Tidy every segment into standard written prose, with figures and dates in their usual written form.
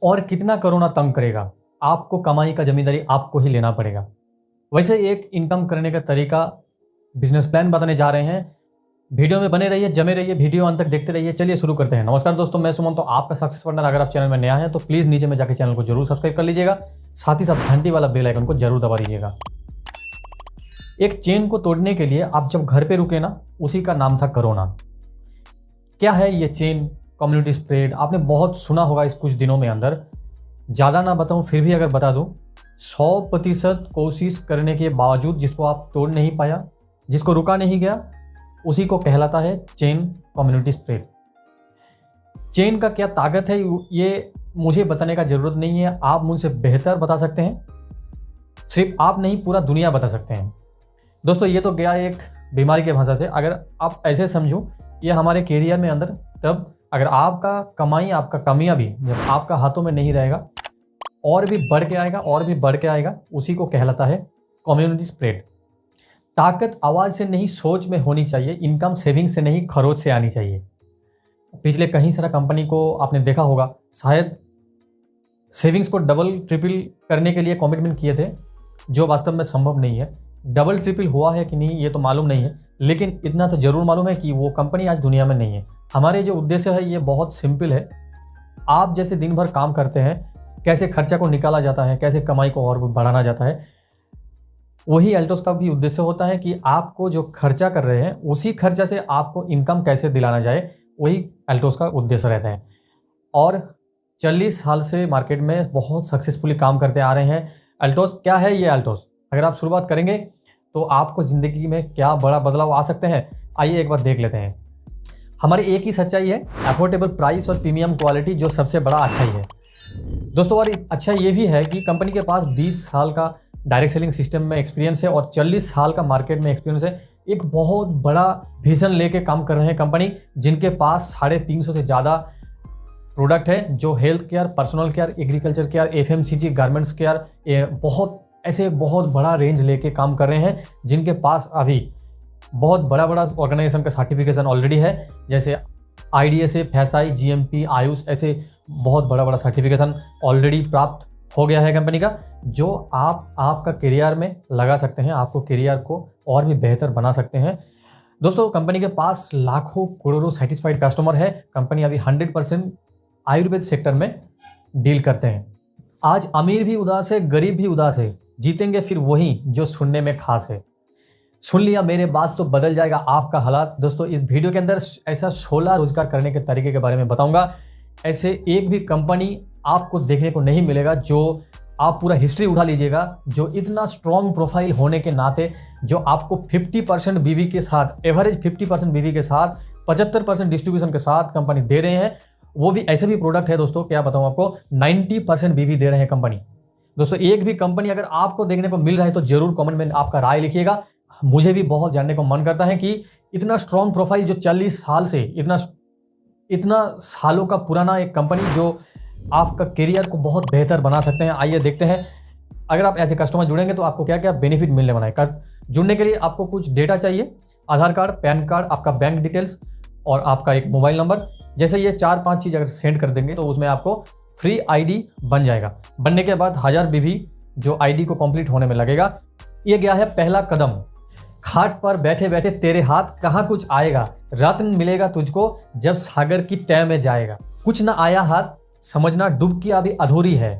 और कितना कोरोना तंग करेगा, आपको कमाई का जिम्मेदारी आपको ही लेना पड़ेगा। वैसे एक इनकम करने का तरीका, बिजनेस प्लान बताने जा रहे हैं। वीडियो में बने रहिए, जमे रहिए, वीडियो अंत तक देखते रहिए। चलिए शुरू करते हैं। नमस्कार दोस्तों, मैं सुमन, तो आपका सक्सेस पार्टनर। अगर आप चैनल में नया है तो प्लीज़ नीचे में जाकर चैनल को जरूर सब्सक्राइब कर लीजिएगा, साथ ही साथ घंटी वाला बेल आइकन को जरूर दबा दीजिएगा। एक चेन को तोड़ने के लिए आप जब घर पे रुके ना, उसी का नाम था कोरोना। क्या है ये चेन? कम्युनिटी स्प्रेड आपने बहुत सुना होगा इस कुछ दिनों में अंदर। ज़्यादा ना बताऊं, फिर भी अगर बता दूं, 100% कोशिश करने के बावजूद जिसको आप तोड़ नहीं पाया, जिसको रुका नहीं गया, उसी को कहलाता है चेन कम्युनिटी स्प्रेड। चेन का क्या ताकत है ये मुझे बताने का ज़रूरत नहीं है, आप मुझसे बेहतर बता सकते हैं। सिर्फ आप नहीं, पूरा दुनिया बता सकते हैं। दोस्तों ये तो गया एक बीमारी के भाषा से। अगर आप ऐसे समझो, ये हमारे कैरियर में अंदर, तब अगर आपका कमाई, आपका कामयाबी जब आपका हाथों में नहीं रहेगा, और भी बढ़ के आएगा और भी बढ़ के आएगा, उसी को कहलाता है कम्युनिटी स्प्रेड। ताकत आवाज़ से नहीं, सोच में होनी चाहिए। इनकम सेविंग से नहीं, खरोच से आनी चाहिए। पिछले कहीं सारा कंपनी को आपने देखा होगा, शायद सेविंग्स को डबल ट्रिपल करने के लिए कमिटमेंट किए थे, जो वास्तव में संभव नहीं है। डबल ट्रिपल हुआ है कि नहीं ये तो मालूम नहीं है, लेकिन इतना तो जरूर मालूम है कि वो कंपनी आज दुनिया में नहीं है। हमारे जो उद्देश्य है ये बहुत सिंपल है। आप जैसे दिन भर काम करते हैं, कैसे खर्चा को निकाला जाता है, कैसे कमाई को और बढ़ाना जाता है, वही अल्टोस का भी उद्देश्य होता है कि आपको जो खर्चा कर रहे हैं, उसी खर्चा से आपको इनकम कैसे दिलाना जाए, वही अल्टोस का उद्देश्य रहता है। और 40 साल से मार्केट में बहुत सक्सेसफुली काम करते आ रहे हैं अल्टोस। क्या है ये अल्टोस? अगर आप शुरुआत करेंगे तो आपको ज़िंदगी में क्या बड़ा बदलाव आ सकते हैं, आइए एक बार देख लेते हैं। हमारी एक ही सच्चाई है, अफोर्डेबल प्राइस और प्रीमियम क्वालिटी, जो सबसे बड़ा अच्छाई है दोस्तों। और अच्छा ये भी है कि कंपनी के पास 20 साल का डायरेक्ट सेलिंग सिस्टम में एक्सपीरियंस है और 40 साल का मार्केट में एक्सपीरियंस है। एक बहुत बड़ा विजन लेके काम कर रहे हैं कंपनी, जिनके पास 350 से ज़्यादा प्रोडक्ट है, जो health care, personal care, agriculture care, FMCG, garments care, बहुत बड़ा रेंज लेके काम कर रहे हैं, जिनके पास अभी बहुत बड़ा ऑर्गेनाइजेशन का सर्टिफिकेशन ऑलरेडी है, जैसे IDSA, FSSAI, GMP, आयुष, ऐसे बहुत बड़ा सर्टिफिकेशन ऑलरेडी प्राप्त हो गया है कंपनी का, जो आपका करियर में लगा सकते हैं, आपको करियर को और भी बेहतर बना सकते हैं। दोस्तों कंपनी के पास लाखों करोड़ों सेटिस्फाइड कस्टमर है। कंपनी अभी 100% आयुर्वेद सेक्टर में डील करते हैं। आज अमीर भी उदास है, गरीब भी उदास है, जीतेंगे फिर वही जो सुनने में खास है। सुन लिया मेरे बात तो बदल जाएगा आपका हालात। दोस्तों इस वीडियो के अंदर ऐसा 16 रोजगार करने के तरीके के बारे में बताऊंगा। ऐसे एक भी कंपनी आपको देखने को नहीं मिलेगा, जो आप पूरा हिस्ट्री उठा लीजिएगा, जो इतना स्ट्रॉन्ग प्रोफाइल होने के नाते, जो आपको 50% बीवी के साथ, एवरेज 50% बीवी के साथ, 75% डिस्ट्रीब्यूशन के साथ कंपनी दे रहे हैं। वो भी ऐसे भी प्रोडक्ट है दोस्तों, क्या बताऊं आपको, 90% बीवी दे रहे हैं कंपनी। दोस्तों एक भी कंपनी अगर आपको देखने को मिल रहा है तो जरूर कमेंट में आपका राय लिखिएगा। मुझे भी बहुत जानने को मन करता है कि इतना स्ट्रॉन्ग प्रोफाइल, जो 40 साल से, इतना सालों का पुराना एक कंपनी, जो आपका करियर को बहुत बेहतर बना सकते हैं। आइए देखते हैं। अगर आप ऐसे कस्टमर जुड़ेंगे तो आपको क्या क्या बेनिफिट मिलने वाला है। जुड़ने के लिए आपको कुछ डेटा चाहिए, आधार कार्ड, पैन कार्ड, आपका बैंक डिटेल्स और आपका एक मोबाइल नंबर। जैसे ये 4-5 चीज़ अगर सेंड कर देंगे तो उसमें आपको फ्री ID बन जाएगा। बनने के बाद 1000 BV जो ID को कंप्लीट होने में लगेगा। ये गया है पहला कदम। खाट पर बैठे बैठे तेरे हाथ कहाँ कुछ आएगा, रत्न मिलेगा तुझको जब सागर की तह में जाएगा। कुछ ना आया हाथ, समझना डुबकी अभी अधूरी है,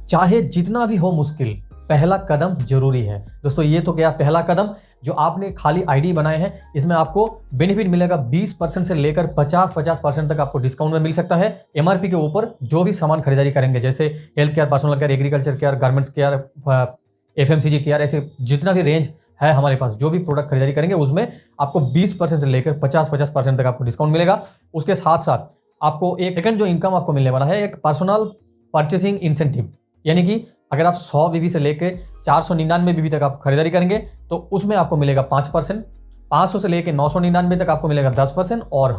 चाहे जितना भी हो मुश्किल, पहला कदम जरूरी है। दोस्तों ये तो गया पहला कदम, जो आपने खाली ID बनाए हैं। इसमें आपको बेनिफिट मिलेगा 20% से लेकर 50% तक आपको डिस्काउंट में मिल सकता है। MRP के ऊपर जो भी सामान खरीदारी करेंगे, जैसे health care, personal care, agriculture care, garments care, FMCG care, ऐसे जितना भी रेंज है हमारे पास, जो भी प्रोडक्ट खरीदारी करेंगे उसमें आपको 20% से लेकर 50% तक आपको डिस्काउंट मिलेगा। उसके साथ साथ आपको एक सेकंड जो इनकम आपको मिलने वाला है, एक पर्सनल परचेसिंग इंसेंटिव, यानी कि अगर आप 100 BV से लेकर 499 BV तक आप खरीदारी करेंगे तो उसमें आपको मिलेगा 5%, 500 से लेकर 999 तक आपको मिलेगा 10%, और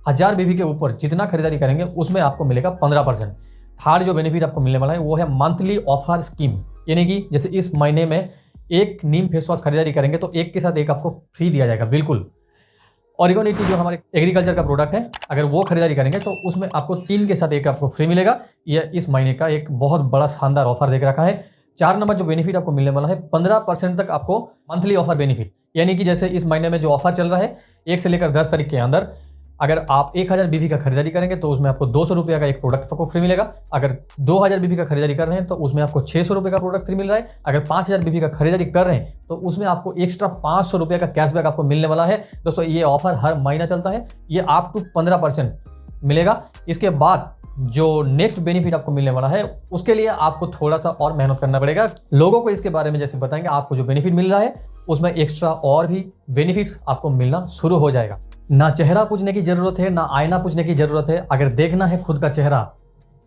1000 BV के ऊपर जितना खरीदारी करेंगे उसमें आपको मिलेगा 15%। थर्ड जो बेनिफिट आपको मिलने वाला है वो है मंथली ऑफर स्कीम, यानी कि जैसे इस महीने में एक नीम फेस वॉश खरीदारी करेंगे तो एक के साथ एक आपको फ्री दिया जाएगा, बिल्कुल। ऑर्गेनिटी जो हमारे एग्रीकल्चर का प्रोडक्ट है, अगर वो खरीदारी करेंगे तो उसमें आपको 3 के साथ 1 आपको फ्री मिलेगा। यह इस महीने का एक बहुत बड़ा शानदार ऑफर देख रखा है। 4 नंबर जो बेनिफिट आपको मिलने वाला है, 15% तक आपको मंथली ऑफर बेनिफिट, यानी कि जैसे इस महीने में जो ऑफर चल रहा है 1 से लेकर 10 तारीख के अंदर अगर आप 1000 बीबी का खरीदारी करेंगे तो उसमें आपको 200 रुपये का एक प्रोडक्ट आपको फ्री मिलेगा। अगर 2000 बीबी का खरीदारी कर रहे हैं तो उसमें आपको 600 रुपये का प्रोडक्ट फ्री मिल रहा है। अगर 5000 बीबी का खरीदारी कर रहे हैं तो उसमें आपको एक्स्ट्रा 500 रुपये का कैशबैक आपको मिलने वाला है। दोस्तों ये ऑफर हर महीना चलता है, ये अप टू 15% मिलेगा। इसके बाद जो नेक्स्ट बेनिफिट आपको मिलने वाला है उसके लिए आपको थोड़ा सा और मेहनत करना पड़ेगा। लोगों को इसके बारे में जैसे बताएंगे, आपको जो बेनिफिट मिल रहा है उसमें एक्स्ट्रा और भी बेनिफिट्स आपको मिलना शुरू हो जाएगा। ना चेहरा पूछने की जरूरत है, ना आईना पूछने की जरूरत है। अगर देखना है खुद का चेहरा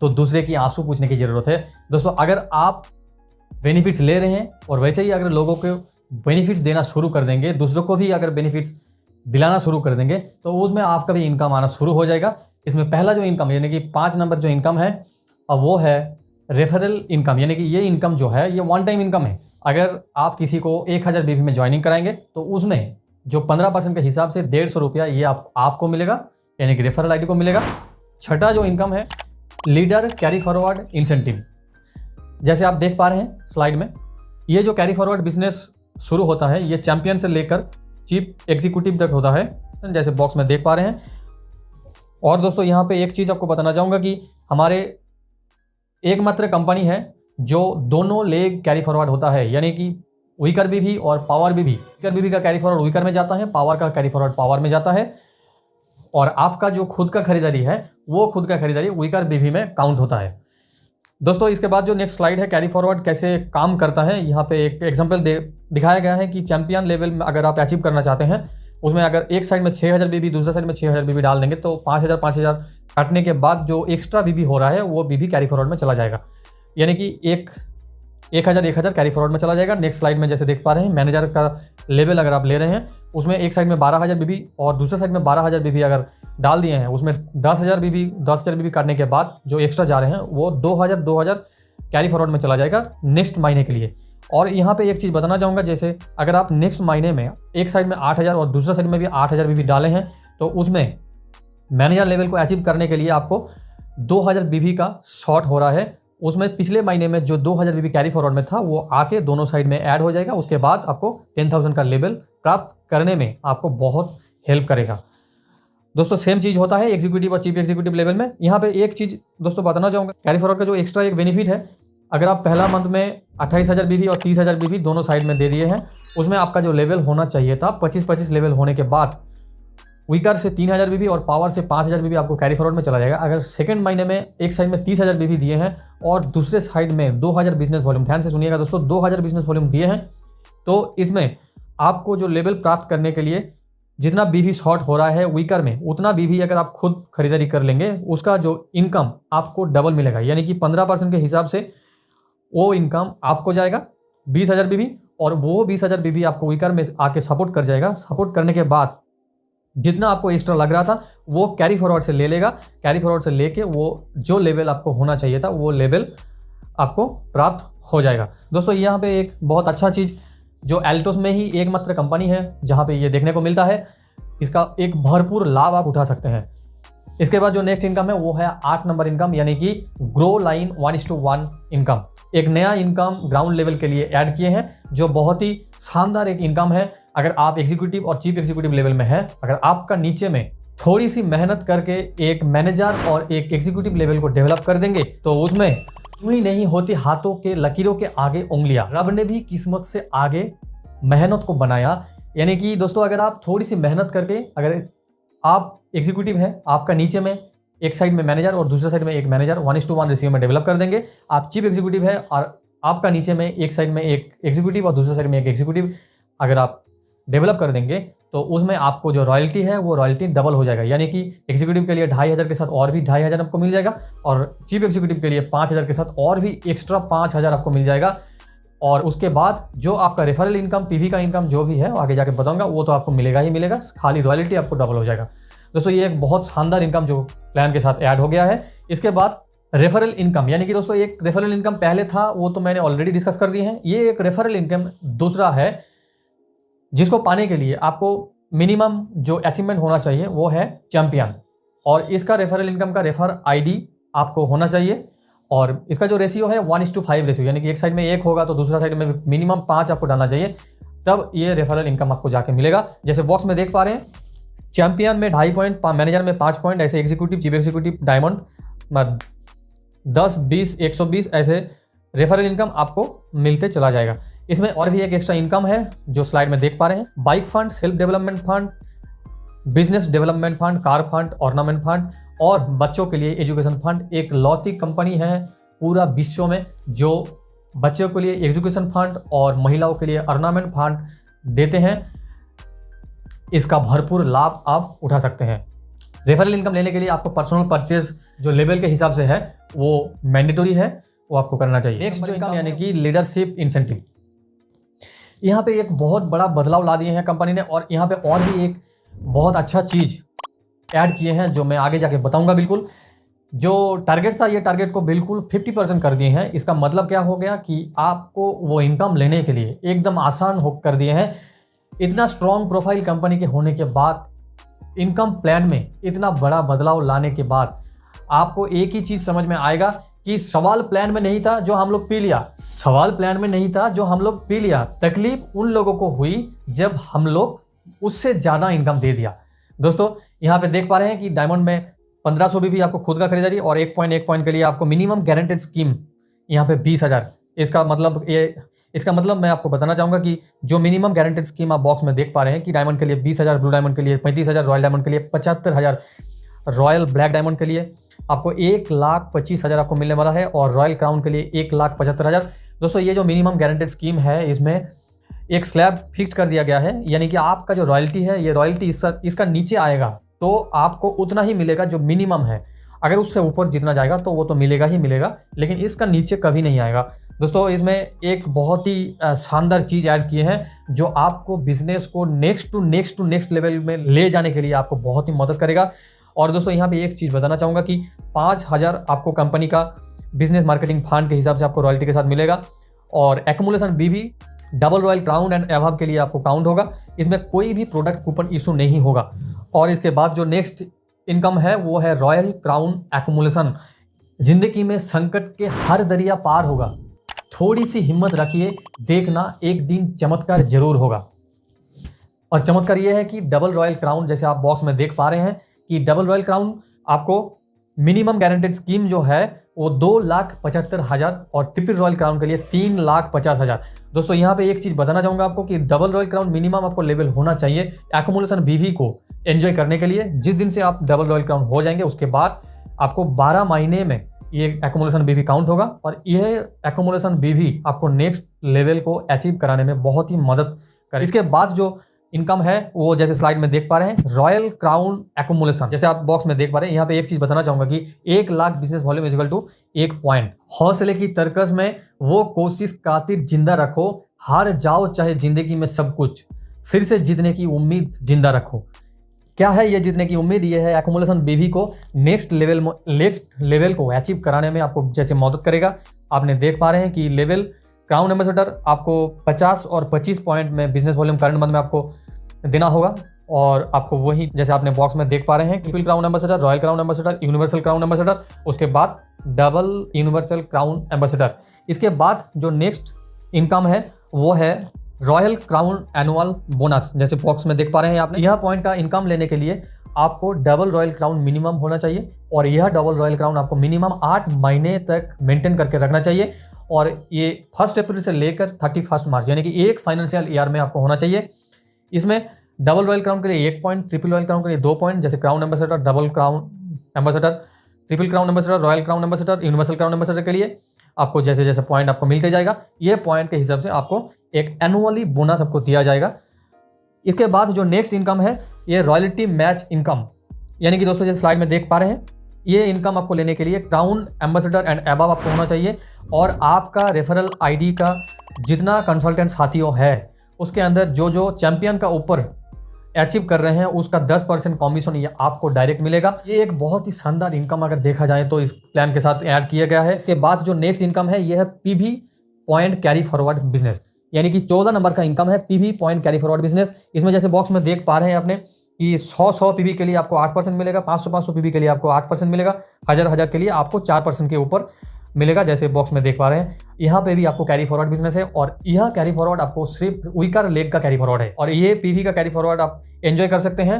तो दूसरे की आंसू पूछने की जरूरत है। दोस्तों अगर आप बेनिफिट्स ले रहे हैं और वैसे ही अगर लोगों को बेनिफिट्स देना शुरू कर देंगे, दूसरों को भी अगर बेनिफिट्स दिलाना शुरू कर देंगे तो उसमें आपका भी इनकम आना शुरू हो जाएगा। इसमें पहला जो इनकम यानी कि 5 नंबर जो इनकम है अब वो है रेफरल इनकम, यानी कि ये इनकम जो है ये वन टाइम इनकम है। अगर आप किसी को 1000 बीबी में ज्वाइनिंग कराएंगे तो उसमें जो 15% के हिसाब से 150 रुपया ये आपको मिलेगा, यानी कि रेफरल आईडी को मिलेगा। छठा जो इनकम है लीडर कैरी फॉरवर्ड इंसेंटिव। जैसे आप देख पा रहे हैं स्लाइड में, ये जो कैरी फॉरवर्ड बिजनेस शुरू होता है ये चैंपियन से लेकर चीफ एग्जीक्यूटिव तक होता है, जैसे बॉक्स में देख पा रहे हैं। और दोस्तों यहाँ पे एक चीज़ आपको बताना चाहूँगा कि हमारे एकमात्र कंपनी है जो दोनों लेग कैरी फॉरवर्ड होता है, यानी कि वीकर बीबी और पावर बीबी। वीकर बीबी का कैरी फॉरवर्ड वीकर में जाता है, पावर का कैरी फॉरवर्ड पावर में जाता है। और आपका जो खुद का खरीदारी है वो खुद का खरीदारी वीकर बीबी में काउंट होता है। दोस्तों इसके बाद जो नेक्स्ट स्लाइड है कैरी फॉरवर्ड कैसे काम करता है, यहाँ पे एक एग्जांपल दिखाया गया है कि चैंपियन लेवल में अगर आप अचीव करना चाहते हैं, उसमें अगर एक साइड में 6000 बीबी दूसरा साइड में 6000 बीबी डाल देंगे तो 5000 काटने के बाद जो एक्स्ट्रा बीबी हो रहा है वो बीबी कैरी फॉरवर्ड में चला जाएगा, यानी कि 1000 कैरी फॉरवर्ड में चला जाएगा। नेक्स्ट स्लाइड में जैसे देख पा रहे हैं मैनेजर का लेवल अगर आप ले रहे हैं उसमें एक साइड में 12000 बीबी और दूसरे साइड में 12000 बीबी अगर डाल दिए हैं, उसमें 10000 बीबी काटने के बाद जो एक्स्ट्रा जा रहे हैं वो 2000 कैरी फॉरवर्ड में चला जाएगा नेक्स्ट महीने के लिए। और यहाँ पे एक चीज़ बताना चाहूँगा, जैसे अगर आप नेक्स्ट महीने में एक साइड में 8000 और दूसरा साइड में भी 8000 बीबी डाले हैं तो उसमें मैनेजर लेवल को अचीव करने के लिए आपको 2000 बीबी का शॉर्ट हो रहा है। उसमें पिछले महीने में जो 2000 बीबी कैरी फॉरवर्ड में था वो आके दोनों साइड में ऐड हो जाएगा। उसके बाद आपको 10000 का लेवल प्राप्त करने में आपको बहुत हेल्प करेगा। दोस्तों सेम चीज़ होता है एग्जीक्यूटिव और चीफ एग्जीक्यूटिव लेवल में। यहाँ पे एक चीज़ दोस्तों बताना चाहूँगा, कैरी फॉरवर्ड का जो एक्स्ट्रा एक बेनिफिट है, अगर आप पहला मंथ में 28000 बीबी और 30000 बीबी दोनों साइड में दे दिए हैं, उसमें आपका जो लेवल होना चाहिए था 25 लेवल होने के बाद वीकर से 3000 बीबी और पावर से 5000 बीबी आपको कैरी फॉरवर्ड में चला जाएगा। अगर सेकंड महीने में एक साइड में 30000 बीबी दिए हैं और दूसरे साइड में 2000 बिजनेस वॉल्यूम, ध्यान से सुनिएगा दोस्तों, 2000 बिजनेस वॉल्यूम दिए हैं तो इसमें आपको जो लेवल प्राप्त करने के लिए जितना बीबी शॉर्ट हो रहा है वीकर में उतना बीबी अगर आप खुद खरीदारी कर लेंगे उसका जो इनकम आपको डबल मिलेगा, यानी कि 15% के हिसाब से वो इनकम आपको जाएगा 20000 बीबी और वो 20000 बीबी आपको वीकर में आके सपोर्ट कर जाएगा। सपोर्ट करने के बाद जितना आपको एक्स्ट्रा लग रहा था वो कैरी फॉरवर्ड से ले लेगा, कैरी फॉरवर्ड से लेके वो जो लेवल आपको होना चाहिए था वो लेवल आपको प्राप्त हो जाएगा। दोस्तों यहाँ पे एक बहुत अच्छा चीज़ जो एल्टोस में ही एकमात्र कंपनी है जहाँ पे ये देखने को मिलता है, इसका एक भरपूर लाभ आप उठा सकते हैं। इसके बाद जो नेक्स्ट इनकम है वो है 8 नंबर इनकम, यानी कि ग्रो लाइन 1:1 इनकम। एक नया इनकम ग्राउंड लेवल के लिए ऐड किए हैं जो बहुत ही शानदार एक इनकम है। अगर आप एग्जीक्यूटिव और चीफ एग्जीक्यूटिव लेवल में है, अगर आपका नीचे में थोड़ी सी मेहनत करके एक मैनेजर और एक एग्जीक्यूटिव लेवल को डेवलप कर देंगे तो उसमें ही नहीं होती हाथों के लकीरों के आगे उंगलियां। रब ने भी किस्मत से आगे मेहनत को बनाया, यानी कि दोस्तों अगर आप थोड़ी सी मेहनत करके, अगर आप एग्जीक्यूटिव है, आपका नीचे में एक साइड में मैनेजर और दूसरे साइड में एक मैनेजर 1:1 रेशियो में डेवलप कर देंगे। आप चीफ एग्जीक्यूटिव है और आपका नीचे में एक साइड में एक एग्जीक्यूटिव और दूसरे साइड में एक एग्जीक्यूटिव अगर आप डेवलप कर देंगे तो उसमें आपको जो रॉयल्टी है वो रॉयल्टी डबल हो जाएगा, यानी कि एग्जीक्यूटिव के लिए 2500 के साथ और भी 2500 आपको मिल जाएगा और चीफ एग्जीक्यूटिव के लिए 5000 के साथ और भी एक्स्ट्रा 5000 आपको मिल जाएगा। और उसके बाद जो आपका रेफरल इनकम, पीवी का इनकम जो भी है आगे जाके बताऊंगा, वो तो आपको मिलेगा ही मिलेगा, खाली रॉयल्टी आपको डबल हो जाएगा। दोस्तों ये एक बहुत शानदार इनकम जो प्लान के साथ ऐड हो गया है। इसके बाद रेफरल इनकम, यानी कि दोस्तों एक रेफरल इनकम पहले था वो तो मैंने ऑलरेडी डिस्कस कर दिए हैं। ये एक रेफरल इनकम दूसरा है जिसको पाने के लिए आपको मिनिमम जो अचीवमेंट होना चाहिए वो है चैंपियन, और इसका रेफरल इनकम का रेफर आईडी आपको होना चाहिए, और इसका जो रेशियो है 1:5 रेशियो, यानी कि एक साइड में 1 होगा तो दूसरा साइड में मिनिमम 5 आपको डालना चाहिए, तब ये रेफरल इनकम आपको जाके मिलेगा। जैसे बॉक्स में देख पा रहे हैं, चैंपियन में 2.5 पॉइंट, मैनेजर में 5 पॉइंट, ऐसे एग्जीक्यूटिव, चीफ एग्जीक्यूटिव, डायमंड 10, 20, 120 ऐसे रेफरल इनकम आपको मिलते चला जाएगा। इसमें और भी एक एक्स्ट्रा इनकम है जो स्लाइड में देख पा रहे हैं, bike fund, self development fund, business development fund, car fund, ornament fund और बच्चों के लिए एजुकेशन फंड। एक लौती कंपनी है पूरा विश्व में जो बच्चों के लिए एजुकेशन फंड और महिलाओं के लिए ऑर्नामेंट फंड देते हैं। इसका भरपूर लाभ आप उठा सकते हैं। रेफरल इनकम लेने के लिए आपको पर्सनल परचेज जो लेवल के हिसाब से है वो मैंडेटरी है, वो आपको करना चाहिए। नेक्स्ट जो इनकम यानी कि लीडरशिप इंसेंटिव, यहाँ पे एक बहुत बड़ा बदलाव ला दिए हैं कंपनी ने, और यहाँ पे और भी एक बहुत अच्छा चीज़ ऐड किए हैं जो मैं आगे जाके बताऊंगा। बिल्कुल जो टारगेट था, ये टारगेट को बिल्कुल 50% कर दिए हैं। इसका मतलब क्या हो गया कि आपको वो इनकम लेने के लिए एकदम आसान हो कर दिए हैं। इतना स्ट्रॉन्ग प्रोफाइल कंपनी के होने के बाद, इनकम प्लान में इतना बड़ा बदलाव लाने के बाद आपको एक ही चीज़ समझ में आएगा कि सवाल प्लान में नहीं था जो हम लोग पी लिया, सवाल प्लान में नहीं था जो हम लोग पी लिया। तकलीफ उन लोगों को हुई जब हम लोग उससे ज़्यादा इनकम दे दिया। दोस्तों यहाँ पे देख पा रहे हैं कि डायमंड में 1500 भी आपको खुद का खरीदारी, और 1 पॉइंट के लिए आपको मिनिमम गारंटेड स्कीम यहाँ पे 20,000। इसका मतलब मैं आपको बताना चाहूँगा कि जो मिनिमम गारंटेड स्कीम आप बॉक्स में देख पा रहे हैं कि डायमंड के लिए 20,000, ब्लू डायमंड के लिए 35,000, रॉयल डायमंड के लिए 75,000, रॉयल ब्लैक डायमंड के लिए आपको 1,25,000 आपको मिलने वाला है, और रॉयल क्राउन के लिए 1,75,000। दोस्तों ये जो मिनिमम गारंटेड स्कीम है, इसमें एक स्लैब फिक्स कर दिया गया है, यानी कि आपका जो रॉयल्टी है, ये रॉयल्टी इसका नीचे आएगा तो आपको उतना ही मिलेगा जो मिनिमम है। अगर उससे ऊपर जितना जाएगा तो वो तो मिलेगा ही मिलेगा, लेकिन इसका नीचे कभी नहीं आएगा। दोस्तों इसमें एक बहुत ही शानदार चीज़ ऐड किए हैं जो आपको बिजनेस को नेक्स्ट लेवल में ले जाने के लिए आपको बहुत ही मदद करेगा। और दोस्तों यहाँ पे एक चीज़ बताना चाहूँगा कि 5,000 आपको कंपनी का बिजनेस मार्केटिंग फंड के हिसाब से आपको रॉयल्टी के साथ मिलेगा, और एक्मुलेशन भी डबल रॉयल क्राउन एंड एवब के लिए आपको काउंट होगा। इसमें कोई भी प्रोडक्ट कूपन इशू नहीं होगा। और इसके बाद जो नेक्स्ट इनकम है वो है रॉयल क्राउन एक्मुलेशन। जिंदगी में संकट के हर दरिया पार होगा, थोड़ी सी हिम्मत रखिए, देखना एक दिन चमत्कार जरूर होगा। और चमत्कार ये है कि डबल रॉयल क्राउन, जैसे आप बॉक्स में देख पा रहे हैं कि डबल रॉयल क्राउन आपको मिनिमम गारंटेड स्कीम जो है वो 2,75,000, और ट्रिपल रॉयल क्राउन के लिए 3,50,000। दोस्तों यहाँ पे एक चीज़ बताना चाहूँगा आपको कि डबल रॉयल क्राउन मिनिमम आपको लेवल होना चाहिए एक्मुलेशन बीवी को एंजॉय करने के लिए। जिस दिन से आप डबल रॉयल क्राउन हो जाएंगे उसके बाद आपको 12 महीने में ये एक्मुलेशन बीवी काउंट होगा, और यह एक्मुलेशन बीवी आपको नेक्स्ट लेवल को अचीव कराने में बहुत ही मदद करे। इसके बाद जो इनकम है वो जैसे स्लाइड में देख पा रहे हैं, रॉयल क्राउन एक्मुलेशन, जैसे आप बॉक्स में देख पा रहे हैं। यहाँ पे एक चीज बताना चाहूंगा कि 1 lakh business volume equal to 1 point. हौसले की तरकस में वो कोशिश खातिर जिंदा रखो, हार जाओ चाहे जिंदगी में सब कुछ, फिर से जीतने की उम्मीद जिंदा रखो। क्या है ये जीतने की उम्मीद? ये है एक्मुलेशन बीवी को नेक्स्ट लेवल को अचीव कराने में आपको जैसे मदद करेगा। आपने देख पा रहे हैं कि लेवल क्राउन एम्बेसडर आपको 50 और 25 पॉइंट में बिजनेस वॉल्यूम करंट मंथ में आपको देना होगा, और आपको वही जैसे आपने बॉक्स में देख पा रहे हैं triple crown ambassador, royal crown ambassador, universal crown ambassador, उसके बाद डबल यूनिवर्सल क्राउन एम्बेसडर। इसके बाद जो नेक्स्ट इनकम है वो है रॉयल क्राउन एनुअल बोनस। जैसे बॉक्स में देख पा रहे हैं आपने, यह पॉइंट का इनकम लेने के लिए आपको डबल रॉयल क्राउन मिनिमम होना चाहिए, और यह डबल रॉयल क्राउन आपको मिनिमम 8 महीने तक मेंटेन करके रखना चाहिए, और ये 1 अप्रैल से लेकर 31 मार्च यानी कि एक फाइनेंशियल ईयर में आपको होना चाहिए। इसमें डबल रॉयल क्राउन के लिए 1 पॉइंट, ट्रिपल रॉयल क्राउन के लिए 2 पॉइंट, जैसे crown ambassador, double crown ambassador, triple crown ambassador, royal crown ambassador, universal crown ambassador के लिए आपको जैसे जैसे पॉइंट आपको मिलते जाएगा, ये पॉइंट के हिसाब से आपको एक एनुअली बोनस आपको दिया जाएगा। इसके बाद जो नेक्स्ट इनकम है ये रॉयल्टी मैच इनकम, यानी कि दोस्तों जैसे स्लाइड में देख पा रहे हैं, ये इनकम आपको लेने के लिए क्राउन एम्बेसडर एंड एबव आपको होना चाहिए, और आपका रेफरल आईडी का जितना कंसल्टेंट साथियों है उसके अंदर जो चैंपियन का ऊपर अचीव कर रहे हैं उसका 10% कमीशन ये आपको डायरेक्ट मिलेगा। ये एक बहुत ही शानदार इनकम अगर देखा जाए तो इस प्लान के साथ ऐड किया गया है। इसके बाद जो नेक्स्ट इनकम है ये है PV point carry forward business, यानी कि 14 नंबर का इनकम है PV point carry forward business. इसमें जैसे बॉक्स में देख पा रहे हैं आपने कि 100 पीवी के लिए आपको 8% मिलेगा, 500 पीवी के लिए आपको 8% मिलेगा, 1000 के लिए आपको 4% के ऊपर मिलेगा, जैसे बॉक्स में देख पा रहे हैं। यहाँ पे भी आपको कैरी फॉरवर्ड बिजनेस है और यह कैरी फॉरवर्ड आपको सिर्फ वीकर लेग का कैरी फॉरवर्ड है और ये पीवी का कैरी फॉरवर्ड आप एंजॉय कर सकते हैं।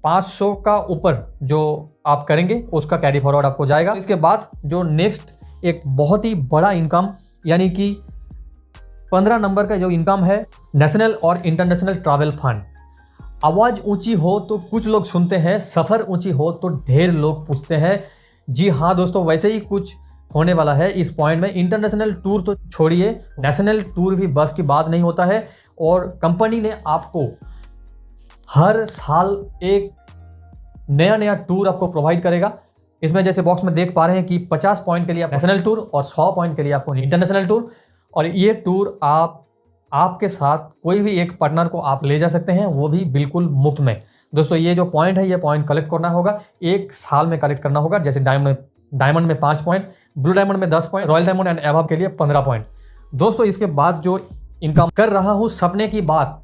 500 का ऊपर जो आप करेंगे उसका कैरी फॉरवर्ड आपको जाएगा। इसके बाद जो नेक्स्ट एक बहुत ही बड़ा इनकम यानी कि 15 नंबर का जो इनकम है, नेशनल और इंटरनेशनल ट्रैवल फंड। आवाज़ ऊंची हो तो कुछ लोग सुनते हैं, सफ़र ऊंची हो तो ढेर लोग पूछते हैं। जी हाँ दोस्तों, वैसे ही कुछ होने वाला है इस पॉइंट में। इंटरनेशनल टूर तो छोड़िए, नेशनल टूर भी बस की बात नहीं होता है और कंपनी ने आपको हर साल एक नया टूर आपको प्रोवाइड करेगा। इसमें जैसे बॉक्स में देख पा रहे हैं कि 50 पॉइंट के लिए नेशनल टूर और 100 पॉइंट के लिए आपको इंटरनेशनल टूर, और ये टूर आपके साथ कोई भी एक पार्टनर को आप ले जा सकते हैं, वो भी बिल्कुल मुफ्त में। दोस्तों ये जो पॉइंट है, ये पॉइंट कलेक्ट करना होगा, एक साल में कलेक्ट करना होगा। जैसे डायमंड में 5 पॉइंट, ब्लू डायमंड में 10 point, royal diamond and above के लिए 15 पॉइंट। दोस्तों इसके बाद जो इनकम कर रहा हूँ, सपने की बात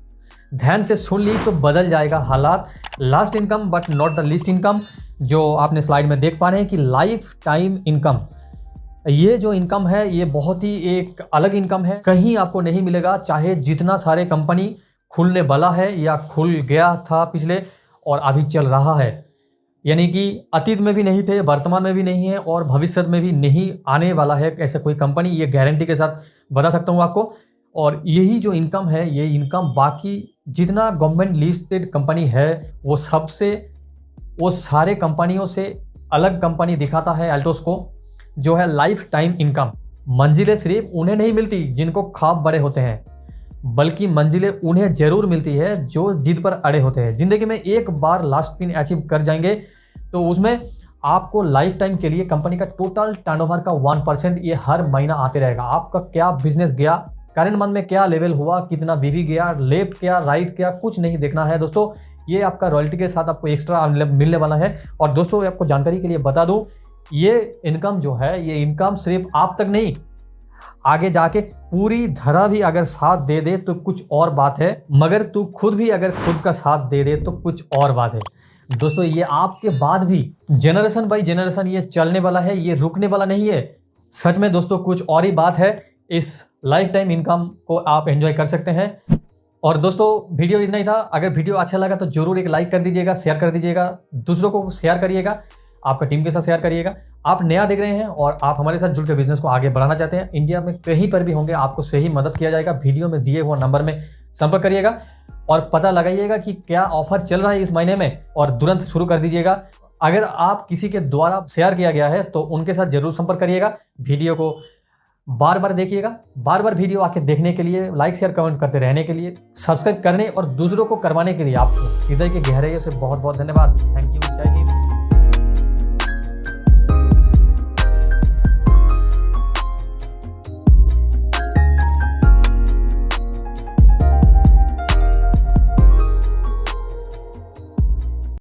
ध्यान से सुन ली तो बदल जाएगा हालात। Last income but not the least income, जो आपने स्लाइड में देख पा रहे हैं कि लाइफ टाइम इनकम। ये जो इनकम है ये बहुत ही एक अलग इनकम है, कहीं आपको नहीं मिलेगा। चाहे जितना सारे कंपनी खुलने वाला है या खुल गया था पिछले और अभी चल रहा है, यानी कि अतीत में भी नहीं थे, वर्तमान में भी नहीं है और भविष्य में भी नहीं आने वाला है ऐसा कोई कंपनी, ये गारंटी के साथ बता सकता हूँ आपको। और यही जो इनकम है, ये इनकम बाकी जितना गवर्नमेंट लिस्टेड कंपनी है वो सारे कंपनियों से अलग कंपनी दिखाता है एल्टोस को, जो है लाइफ टाइम इनकम। मंजिलें सिर्फ उन्हें नहीं मिलती जिनको ख्वाब बड़े होते हैं, बल्कि मंजिलें उन्हें जरूर मिलती है जो जिद पर अड़े होते हैं। जिंदगी में एक बार लास्ट पिन अचीव कर जाएंगे तो उसमें आपको लाइफ टाइम के लिए कंपनी का टोटल टर्नओवर का 1% ये हर महीना आते रहेगा। आपका क्या बिजनेस गया, करंट मंथ में क्या लेवल हुआ, कितना बीवी गया, लेफ्ट क्या राइट क्या, कुछ नहीं देखना है दोस्तों। ये आपका रॉयल्टी के साथ आपको एक्स्ट्रा मिलने वाला है। और दोस्तों आपको जानकारी के लिए बता दूं, ये इनकम जो है, ये इनकम सिर्फ आप तक नहीं, आगे जाके पूरी धरा भी अगर साथ दे दे तो कुछ और बात है, मगर तू खुद भी अगर खुद का साथ दे दे तो कुछ और बात है। दोस्तों ये आपके बाद भी जनरेशन बाय जनरेशन ये चलने वाला है, ये रुकने वाला नहीं है। सच में दोस्तों कुछ और ही बात है। इस लाइफ टाइम इनकम को आप एंजॉय कर सकते हैं। और दोस्तों वीडियो इतना ही था। अगर वीडियो अच्छा लगा तो जरूर एक लाइक कर दीजिएगा, शेयर कर दीजिएगा, दूसरों को शेयर करिएगा, आपका टीम के साथ शेयर करिएगा। आप नया देख रहे हैं और आप हमारे साथ जुड़ के बिजनेस को आगे बढ़ाना चाहते हैं, इंडिया में कहीं पर भी होंगे, आपको सही मदद किया जाएगा। वीडियो में दिए हुए नंबर में संपर्क करिएगा और पता लगाइएगा कि क्या ऑफर चल रहा है इस महीने में और तुरंत शुरू कर दीजिएगा। अगर आप किसी के द्वारा शेयर किया गया है तो उनके साथ जरूर संपर्क करिएगा। वीडियो को बार बार देखिएगा, बार बार वीडियो आके देखने के लिए, लाइक शेयर कमेंट करते रहने के लिए, सब्सक्राइब करने और दूसरों को करवाने के लिए आपको हृदय के गहराइयों से बहुत बहुत धन्यवाद। Thank you. जय हिंद।